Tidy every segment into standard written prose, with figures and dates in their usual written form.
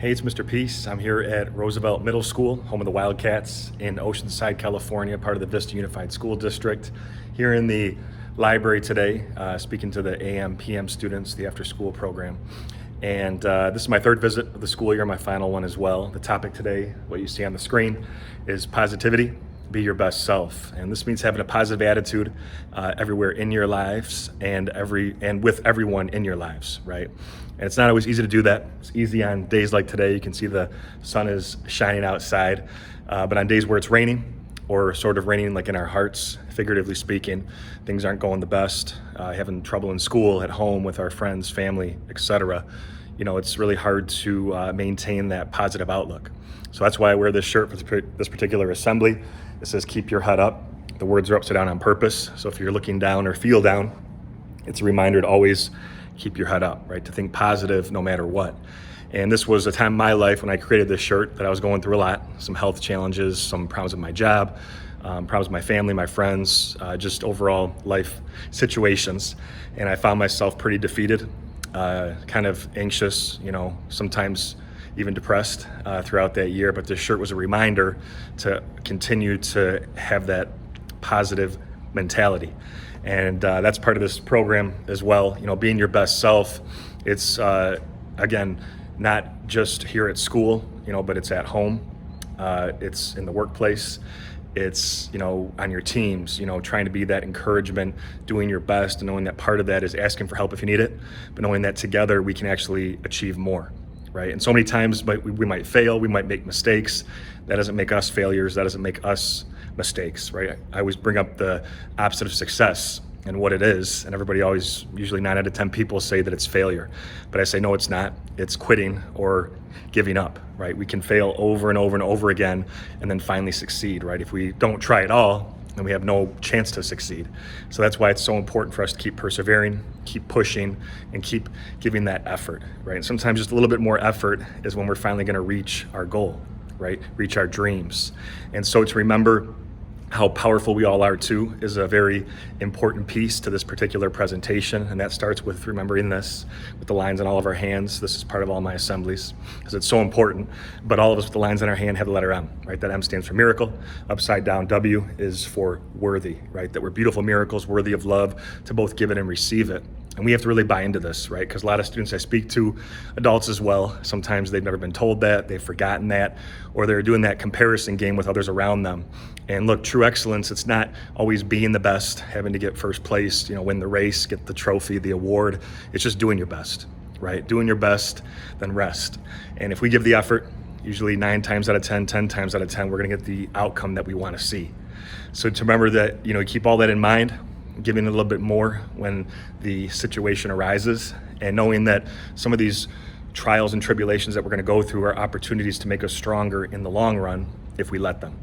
Hey, it's Mr. Peace. I'm here at Roosevelt Middle School, home of the Wildcats in Oceanside, California, part of the Vista Unified School District. Here in the library today, speaking to the AM/PM students, the after-school program. And this is my third visit of the school year, my final one as well. The topic today, what you see on the screen, is positivity. Be your best self, and this means having a positive attitude everywhere in your lives and with everyone in your lives, right? And it's not always easy to do that. It's easy on days like today. You can see the sun is shining outside, but on days where it's raining or sort of raining like in our hearts, figuratively speaking, things aren't going the best, having trouble in school, at home, with our friends, family, etc. You know, it's really hard to maintain that positive outlook. So that's why I wear this shirt for this particular assembly. It says, keep your head up. The words are upside down on purpose. So if you're looking down or feel down, it's a reminder to always keep your head up, right? To think positive no matter what. And this was a time in my life when I created this shirt that I was going through a lot, some health challenges, some problems with my job, problems with my family, my friends, just overall life situations. And I found myself pretty defeated, kind of anxious, sometimes even depressed throughout that year. But this shirt was a reminder to continue to have that positive mentality. And that's part of this program as well. Being your best self. It's, again, not just here at school, but it's at home. It's in the workplace. It's, on your teams, trying to be that encouragement, doing your best, and knowing that part of that is asking for help if you need it, but knowing that together we can actually achieve more. Right? And so many times we might fail, we might make mistakes. That doesn't make us failures, that doesn't make us mistakes, right? I always bring up the opposite of success and what it is, and everybody always, usually 9 out of 10 people say that it's failure. But I say, no, it's not. It's quitting or giving up, right? We can fail over and over and over again and then finally succeed, right? If we don't try at all, then we have no chance to succeed. So that's why it's so important for us to keep persevering, keep pushing, and keep giving that effort, right? And sometimes just a little bit more effort is when we're finally gonna reach our goal, right? Reach our dreams. And so to remember how powerful we all are too is a very important piece to this particular presentation, and that starts with remembering this with the lines on all of our hands. This is part of all my assemblies because it's so important, but all of us with the lines on our hand have the letter M, right? That M stands for miracle. Upside down W is for worthy, right? That we're beautiful miracles, worthy of love, to both give it and receive it. And we have to really buy into this, right? Because a lot of students I speak to, adults as well, sometimes they've never been told that, they've forgotten that, or they're doing that comparison game with others around them. And look, true excellence, it's not always being the best, having to get first place, win the race, get the trophy, the award. It's just doing your best, right? Doing your best, then rest. And if we give the effort, usually 9 times out of 10, 10 times out of 10, we're gonna get the outcome that we wanna see. So to remember that, keep all that in mind, giving a little bit more when the situation arises, and knowing that some of these trials and tribulations that we're going to go through are opportunities to make us stronger in the long run if we let them.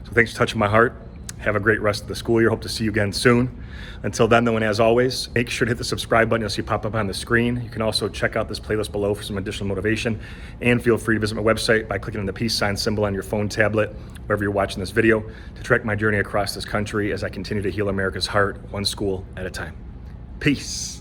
So thanks for touching my heart. Have a great rest of the school year. Hope to see you again soon. Until then, though, and as always, make sure to hit the subscribe button. You'll see it pop up on the screen. You can also check out this playlist below for some additional motivation, and feel free to visit my website by clicking on the peace sign symbol on your phone, tablet, wherever you're watching this video, to track my journey across this country as I continue to heal America's heart, one school at a time. Peace.